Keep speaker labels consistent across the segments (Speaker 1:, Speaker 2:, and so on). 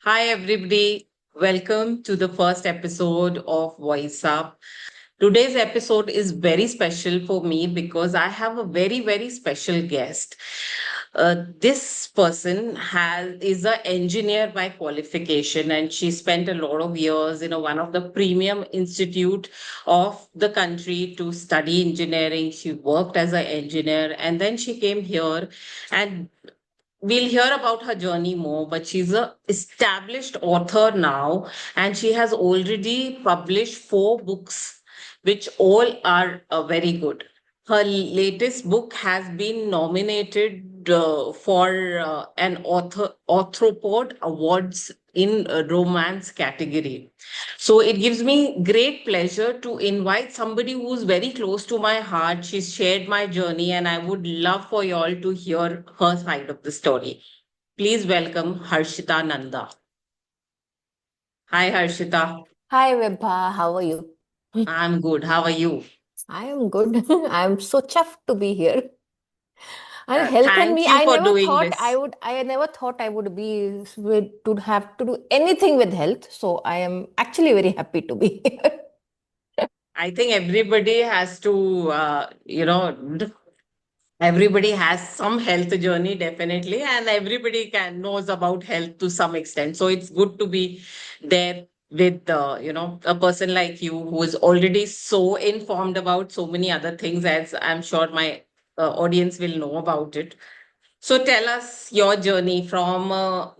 Speaker 1: Hi, everybody. Welcome to the first episode of VoiceUp. Today's episode is very special for me because I have a very special guest. This person is an engineer by qualification, and she spent a lot of years in one of the premium institute of the country to study engineering. She worked as an engineer, and then she came here and we'll hear about her journey more, but she's a established author now, and she has already published 4 books, which all are very good. Her latest book has been nominated for an Arthropod Awards in romance category. So it gives me great pleasure to invite somebody who's very close to my heart. She's shared my journey, and I would love for you all to hear her side of the story. Please welcome Harshita Nanda. Hi, Harshita.
Speaker 2: Hi, Vibha. How are you?
Speaker 1: I'm good. How are you?
Speaker 2: I am good. I'm so chuffed to be here. And health and
Speaker 1: Thank
Speaker 2: me,
Speaker 1: you for doing this.
Speaker 2: I never thought I would be to have to do anything with health. So I am actually very happy to be here.
Speaker 1: I think everybody has to, everybody has some health journey definitely, and everybody can knows about health to some extent. So it's good to be there with a person like you who is already so informed about so many other things, as I'm sure my audience will know about it. So tell us your journey from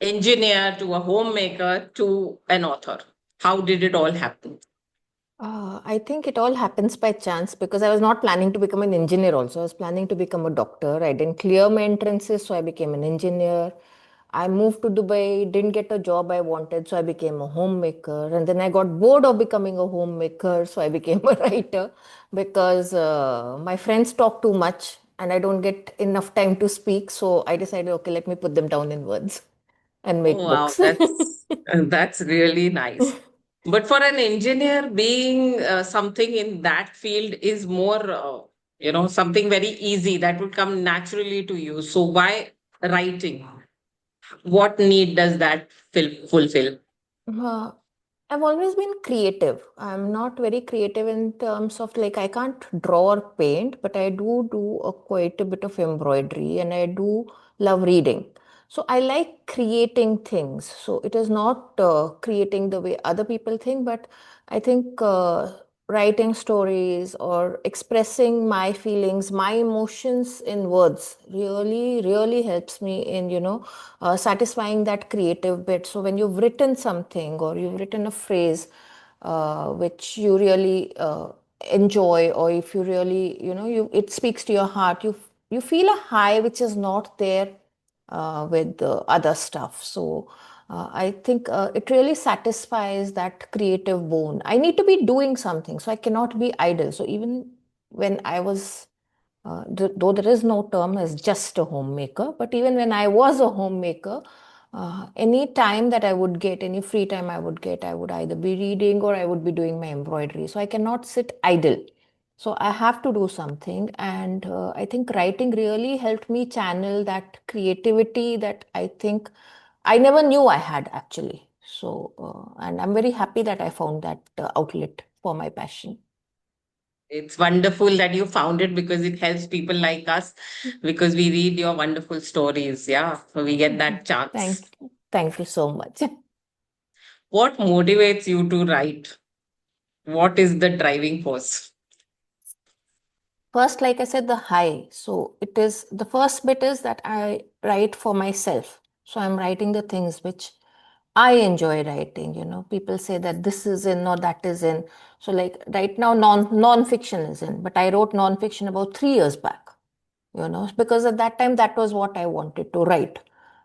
Speaker 1: engineer to a homemaker to an author. How did it all happen?
Speaker 2: I think it all happens by chance because I was not planning to become an engineer also. I was planning to become a doctor. I didn't clear my entrances, so I became an engineer. I moved to Dubai, didn't get a job I wanted, so I became a homemaker. And then I got bored of becoming a homemaker, so I became a writer because my friends talk too much and I don't get enough time to speak. So I decided, okay, let me put them down in words and make
Speaker 1: Oh, wow,
Speaker 2: books.
Speaker 1: that's really nice. But for an engineer, being something in that field is more, something very easy that would come naturally to you. So why writing? What need does that fulfill?
Speaker 2: Uh, I've always been creative. I'm not very creative in terms of like I can't draw or paint, but I do quite a bit of embroidery and I do love reading. So I like creating things. So it is not creating the way other people think, but I think writing stories or expressing my feelings, my emotions in words really helps me in, satisfying that creative bit. So when you've written something or you've written a phrase which you really enjoy, or if you really, it speaks to your heart, you feel a high which is not there with the other stuff. So I think it really satisfies that creative bone. I need to be doing something, so I cannot be idle. So even when I was though there is no term as just a homemaker, but even when I was a homemaker, any time that I would get, any free time I would get, I would either be reading or I would be doing my embroidery. So I cannot sit idle. So I have to do something. And I think writing really helped me channel that creativity that I think I never knew I had actually. So, and I'm very happy that I found that outlet for my passion.
Speaker 1: It's wonderful that you found it because it helps people like us because we read your wonderful stories. Yeah, so we get that chance.
Speaker 2: Thank you so much.
Speaker 1: What motivates you to write? What is the driving force?
Speaker 2: First, like I said, the high. So it is the first bit is that I write for myself. So I'm writing the things which I enjoy writing. People say that this is in or that is in. So like right now, non-fiction is in, but I wrote non-fiction about 3 years back. Because at that time that was what I wanted to write,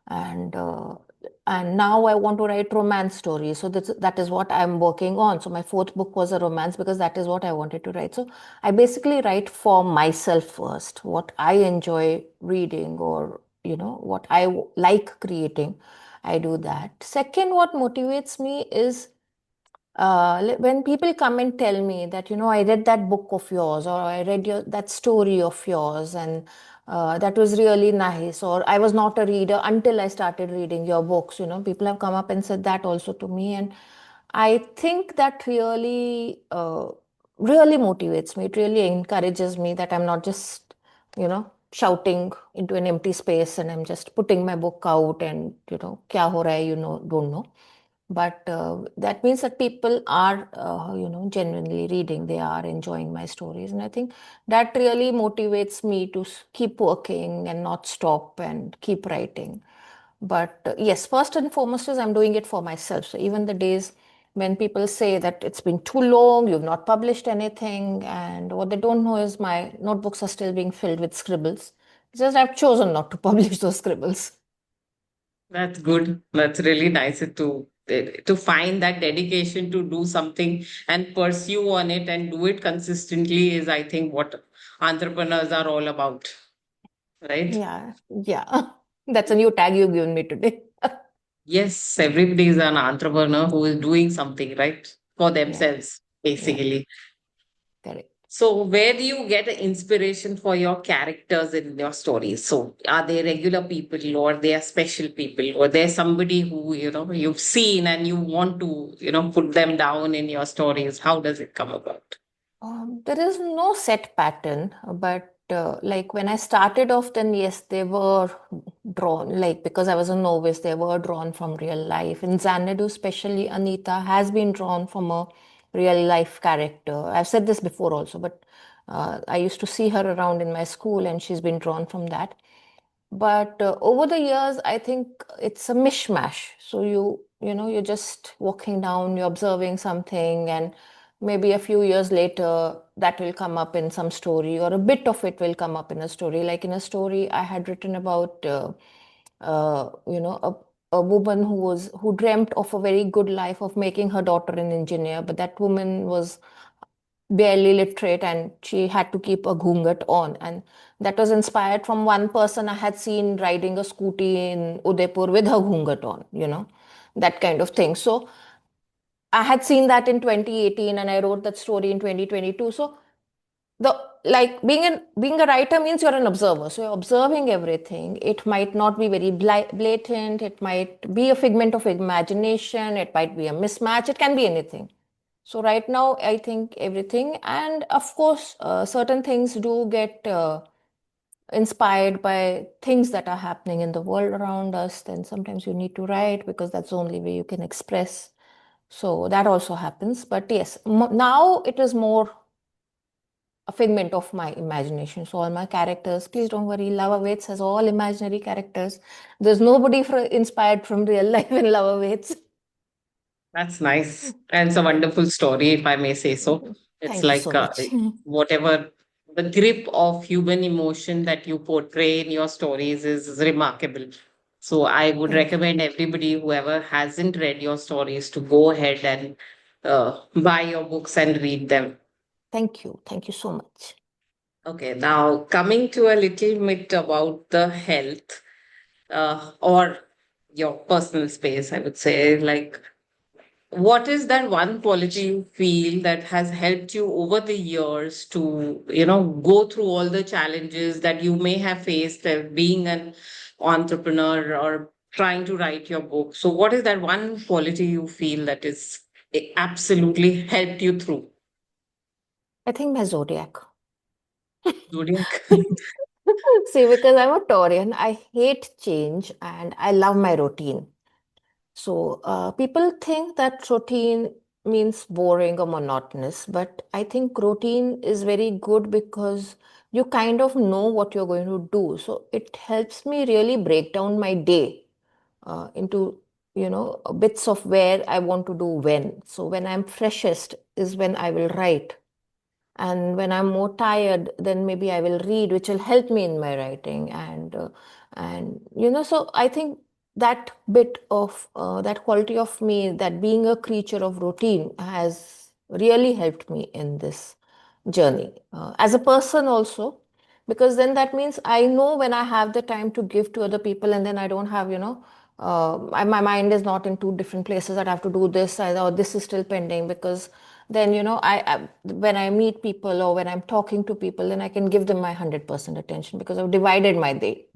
Speaker 2: and now I want to write romance stories. So that is what I'm working on. So my fourth book was a romance because that is what I wanted to write. So I basically write for myself first, what I enjoy reading, or what like creating. I do that. Second, what motivates me is When people come and tell me that, I read that book of yours, or I read that story of yours, and that was really nice, or I was not a reader until I started reading your books. People have come up and said that also to me. And I think that really motivates me. It really encourages me that I'm not just, shouting into an empty space and I'm just putting my book out and, kya ho raha hai, don't know. But that means that people are, genuinely reading. They are enjoying my stories, and I think that really motivates me to keep working and not stop and keep writing. But yes, first and foremost is I'm doing it for myself. So even the days when people say that it's been too long, you've not published anything, and what they don't know is my notebooks are still being filled with scribbles. It's just I've chosen not to publish those scribbles.
Speaker 1: That's good. That's really nice to find that dedication to do something and pursue on it and do it consistently is, I think, what entrepreneurs are all about, right?
Speaker 2: Yeah, yeah. That's a new tag you've given me today.
Speaker 1: Yes, everybody is an entrepreneur who is doing something, right? For
Speaker 2: Yeah,
Speaker 1: themselves,
Speaker 2: yeah,
Speaker 1: basically.
Speaker 2: correct.
Speaker 1: So, where do you get inspiration for your characters in your stories? So, are they regular people or they are special people or they're somebody who, you've seen and you want to, put them down in your stories? How does it come about?
Speaker 2: There is no set pattern, but like when I started off, then yes, they were drawn, like because I was a novice, they were drawn from real life. In Xanadu, especially Anita has been drawn from a real life character. I've said this before also, but I used to see her around in my school and she's been drawn from that. But over the years, I think it's a mishmash. So you're just walking down, you're observing something, and maybe a few years later, that will come up in some story, or a bit of it will come up in a story. Like in a story I had written about, a woman who dreamt of a very good life of making her daughter an engineer, but that woman was barely literate and she had to keep a ghungat on, and that was inspired from one person I had seen riding a scooty in Udaipur with her ghungat on, that kind of thing. So I had seen that in 2018 and I wrote that story in 2022. So the like being a writer means you're an observer, so you're observing everything. It might not be very blatant, it might be a figment of imagination, it might be a mismatch, it can be anything. So right now, I think everything, and of course, certain things do get inspired by things that are happening in the world around us. Then sometimes you need to write because that's the only way you can express. So that also happens. But yes, now it is more a figment of my imagination. So all my characters, please don't worry, Lava Waits has all imaginary characters. There's nobody inspired from real life in Lava Waits.
Speaker 1: That's nice. And it's a
Speaker 2: Yeah.
Speaker 1: wonderful story, if I may say so. It's
Speaker 2: Thank you
Speaker 1: like
Speaker 2: so much.
Speaker 1: whatever the grip of human emotion that you portray in your stories is remarkable. So I would
Speaker 2: Thank you.
Speaker 1: recommend everybody, whoever hasn't read your stories, to go ahead and buy your books and read them.
Speaker 2: Thank you. Thank you so much.
Speaker 1: Okay, now coming to a little bit about the health or your personal space, I would say, like, what is that one quality you feel that has helped you over the years to, go through all the challenges that you may have faced being an entrepreneur or trying to write your book? So, what is that one quality you feel that is absolutely helped you through?
Speaker 2: I think my zodiac.
Speaker 1: Zodiac.
Speaker 2: See, because I'm a Taurian, I hate change and I love my routine. So people think that routine means boring or monotonous, but I think routine is very good because you kind of know what you're going to do. So it helps me really break down my day into, bits of where I want to do when. So when I'm freshest is when I will write, and when I'm more tired, then maybe I will read, which will help me in my writing. And so I think that bit of that quality of me, that being a creature of routine, has really helped me in this journey as a person also, because then that means I know when I have the time to give to other people, and then I don't have my mind is not in two different places that I have to do this, or this is still pending, because then, when I meet people or when I'm talking to people, then I can give them my 100% attention because I've divided my day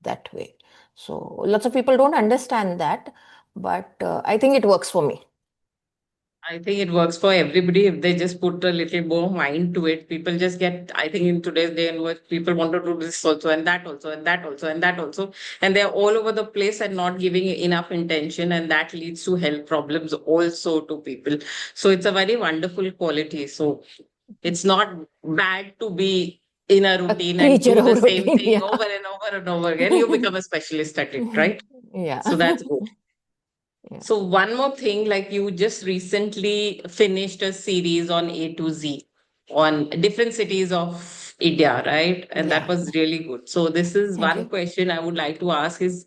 Speaker 2: that way. So lots of people don't understand that, but I think it works for me.
Speaker 1: I think it works for everybody if they just put a little more mind to it. People just get, I think in today's day and age, people want to do this also and that also and that also and that also. And they're all over the place and not giving enough intention. And that leads to health problems also to people. So it's a very wonderful quality. So it's not bad to be in a
Speaker 2: A
Speaker 1: routine and
Speaker 2: creature
Speaker 1: do the
Speaker 2: of
Speaker 1: same
Speaker 2: routine,
Speaker 1: thing
Speaker 2: yeah.
Speaker 1: over and over and over again. You become a specialist at it, right?
Speaker 2: Yeah.
Speaker 1: So that's good.
Speaker 2: Yeah.
Speaker 1: So one more thing, like you just recently finished a series on A to Z on different cities of India, right? And that
Speaker 2: Yeah.
Speaker 1: was really good. So this is
Speaker 2: Thank
Speaker 1: one
Speaker 2: you.
Speaker 1: question I would like to ask is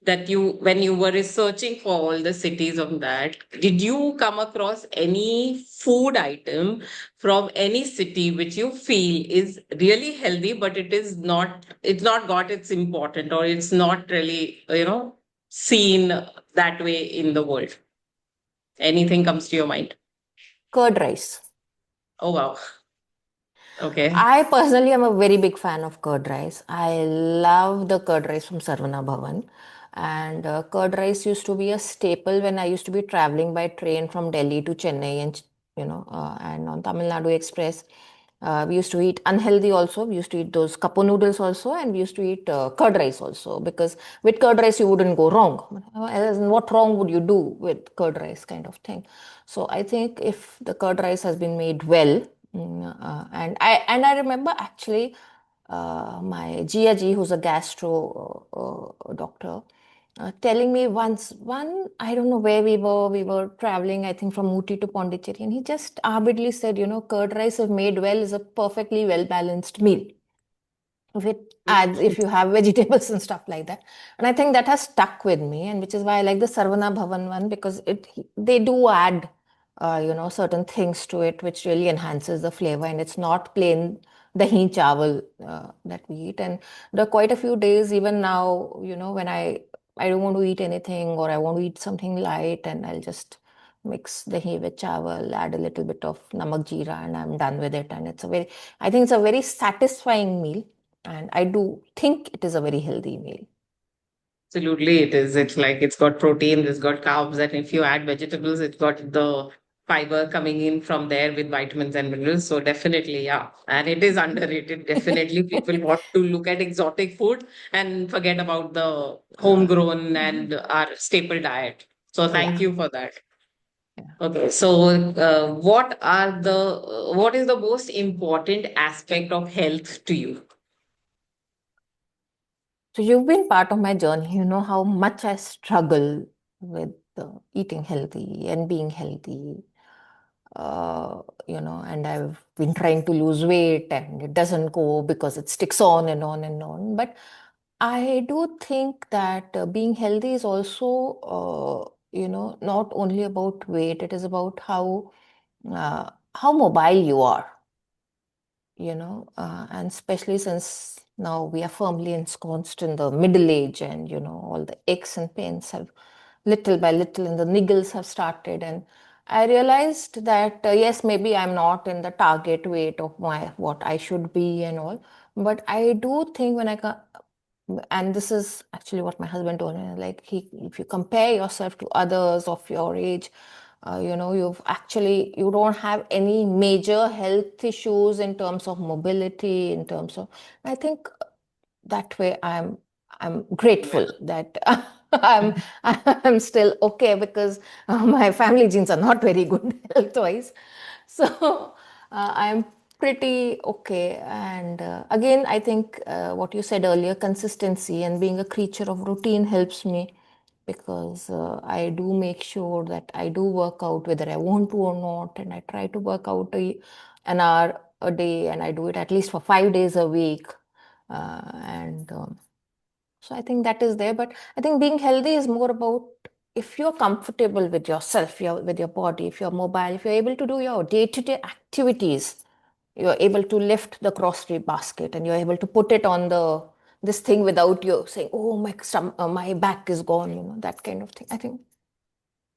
Speaker 1: that you, when you were researching for all the cities of that, did you come across any food item from any city which you feel is really healthy, but it's not got its important, or it's not really, seen that way in the world? Anything comes to your mind?
Speaker 2: Curd rice.
Speaker 1: Oh, wow. Okay.
Speaker 2: I personally am a very big fan of curd rice. I love the curd rice from Sarvana Bhavan. And curd rice used to be a staple when I used to be traveling by train from Delhi to Chennai, and on Tamil Nadu Express. We used to eat unhealthy also. We used to eat those cup noodles also, and we used to eat curd rice also, because with curd rice you wouldn't go wrong. As in, what wrong would you do with curd rice kind of thing? So I think if the curd rice has been made well, and I remember actually my Jiaji, who's a gastro doctor, telling me once, I don't know where we were traveling, I think from Ooty to Pondicherry, and he just avidly said, curd rice if made well is a perfectly well balanced meal with adds if you have vegetables and stuff like that. And I think that has stuck with me, and which is why I like the Sarvana Bhavan one, because they do add certain things to it which really enhances the flavor, and it's not plain dahi chawal that we eat. And there are quite a few days even now, when I don't want to eat anything, or I want to eat something light, and I'll just mix dahi with chawal, add a little bit of namak jeera, and I'm done with it. And I think it's a very satisfying meal, and I do think it is a very healthy meal.
Speaker 1: Absolutely, it is. It's like it's got protein, it's got carbs, and if you add vegetables, it's got the fiber coming in from there with vitamins and minerals. So definitely, yeah. And it is underrated. Definitely, people want to look at exotic food and forget about the
Speaker 2: Uh,
Speaker 1: homegrown and our staple diet. So thank
Speaker 2: yeah.
Speaker 1: you for that.
Speaker 2: Yeah.
Speaker 1: Okay, so what is the most important aspect of health to you?
Speaker 2: So you've been part of my journey. You know how much I struggle with eating healthy and being healthy. And I've been trying to lose weight, and it doesn't go because it sticks on and on and on. But I do think that being healthy is also, not only about weight, it is about how mobile you are, and especially since now we are firmly ensconced in the middle age, and all the aches and pains have little by little, and the niggles have started. And I realized that yes, maybe I'm not in the target weight of my what I should be and all, but I do think when and this is actually what my husband told me, like, if you compare yourself to others of your age, you don't have any major health issues in terms of mobility, in terms of, I think that way I'm grateful that I'm still okay, because my family genes are not very good health wise. So I'm pretty okay. And again, I think what you said earlier, consistency and being a creature of routine helps me, because I do make sure that I do work out whether I want to or not, and I try to work out an hour a day, and I do it at least for 5 days a week. And So I think that is there. But I think being healthy is more about, if you're comfortable with yourself, with your body, if you're mobile, if you're able to do your day-to-day activities, you're able to lift the grocery basket, and you're able to put it on the this thing without you saying, oh, my back is gone, that kind of thing. I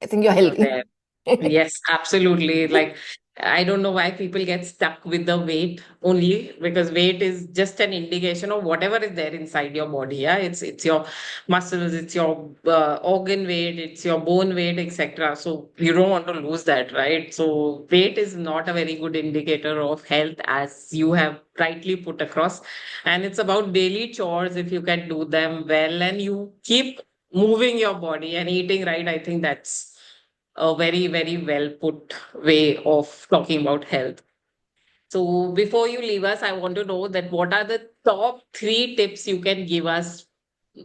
Speaker 2: think you're
Speaker 1: You're
Speaker 2: healthy.
Speaker 1: there. Yes, absolutely. Like, I don't know why people get stuck with the weight only, because weight is just an indication of whatever is there inside your body. Yeah, it's your muscles, it's your organ weight, it's your bone weight, etc. So you don't want to lose that, right? So weight is not a very good indicator of health, as you have rightly put across. And it's about daily chores. If you can do them well and you keep moving your body and eating right, I think that's a very, very well put way of talking about health. So before you leave us, I want to know that what are the top three tips you can give us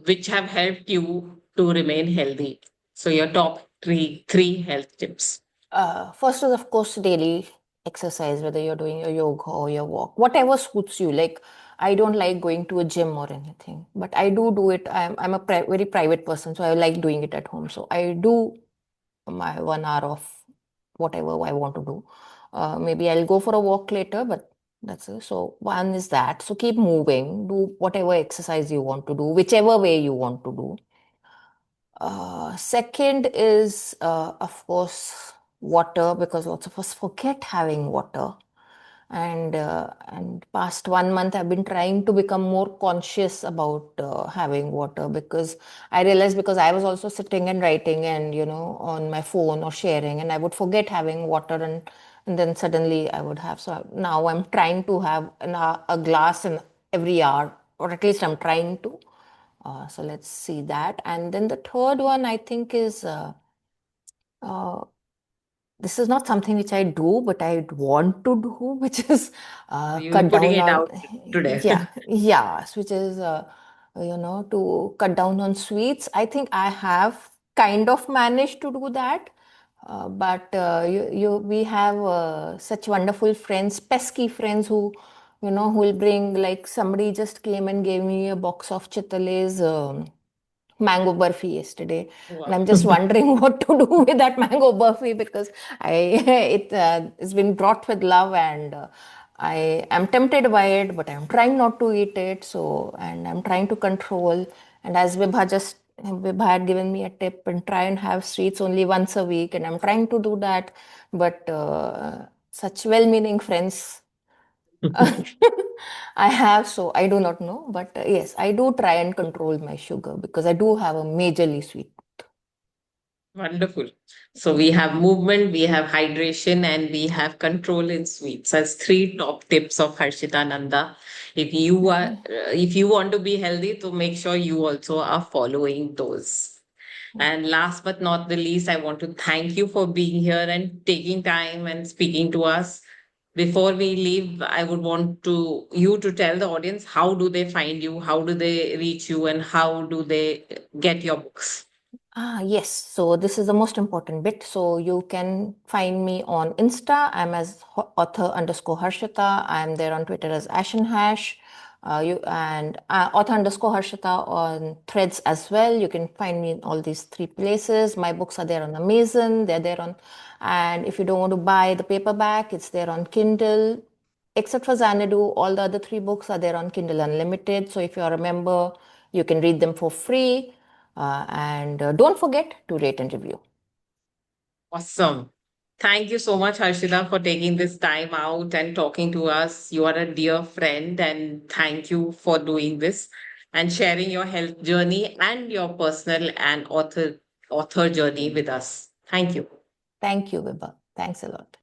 Speaker 1: which have helped you to remain healthy? So your top three health tips.
Speaker 2: First is, of course, daily exercise, whether you're doing your yoga or your walk, whatever suits you. Like, I don't like going to a gym or anything, but I do it. I'm a very private person, so I like doing it at home. So I do my 1 hour of whatever I want to do. Maybe I'll go for a walk later, but that's it. So one is that. So keep moving, do whatever exercise you want to do, whichever way you want to do. Second is, of course, water, because lots of us forget having water. And past 1 month, I've been trying to become more conscious about having water, because I realized, because I was also sitting and writing and on my phone or sharing, and I would forget having water, and then suddenly I would have. So now I'm trying to have a glass in every hour, or at least I'm trying to. So let's see that. And then the third one, I think, is uh, this is not something which I do, but I want to do, which is
Speaker 1: You
Speaker 2: cut
Speaker 1: putting
Speaker 2: down
Speaker 1: it
Speaker 2: on,
Speaker 1: out today.
Speaker 2: yeah, which is, to cut down on sweets. I think I have kind of managed to do that. But we have such wonderful friends, pesky friends who will bring, like, somebody just came and gave me a box of Chitale's mango burfi yesterday, and
Speaker 1: Wow.
Speaker 2: I'm just wondering what to do with that mango burfi, because I it's been brought with love, and I am tempted by it, but I'm trying not to eat it. So, and I'm trying to control. And as Vibha had given me a tip, and try and have sweets only once a week, and I'm trying to do that. But such well-meaning friends I have, so I do not know. But yes, I do try and control my sugar, because I do have a majorly sweet.
Speaker 1: Wonderful. So we have movement, we have hydration, and we have control in sweets as three top tips of Harshita Nanda. If you want to be healthy, to make sure you also are following those. And last but not the least, I want to thank you for being here and taking time and speaking to us. Before we leave, I would want to you to tell the audience, how do they find you, how do they reach you, and how do they get your books?
Speaker 2: Yes. So this is the most important bit. So you can find me on Insta. I'm as author underscore Harshita. I'm there on Twitter as Ashen Hash. You and author underscore Harshita on Threads as well. You can find me in all these three places. My books are there on Amazon. They're there on, and if you don't want to buy the paperback, it's there on Kindle. Except for Xanadu, all the other three books are there on Kindle Unlimited. So if you're a member, you can read them for free. And don't forget to rate and review.
Speaker 1: Awesome. Thank you so much, Harshita, for taking this time out and talking to us. You are a dear friend, and thank you for doing this and sharing your health journey and your personal and author journey with us. Thank you.
Speaker 2: Thank you, Vibha. Thanks a lot.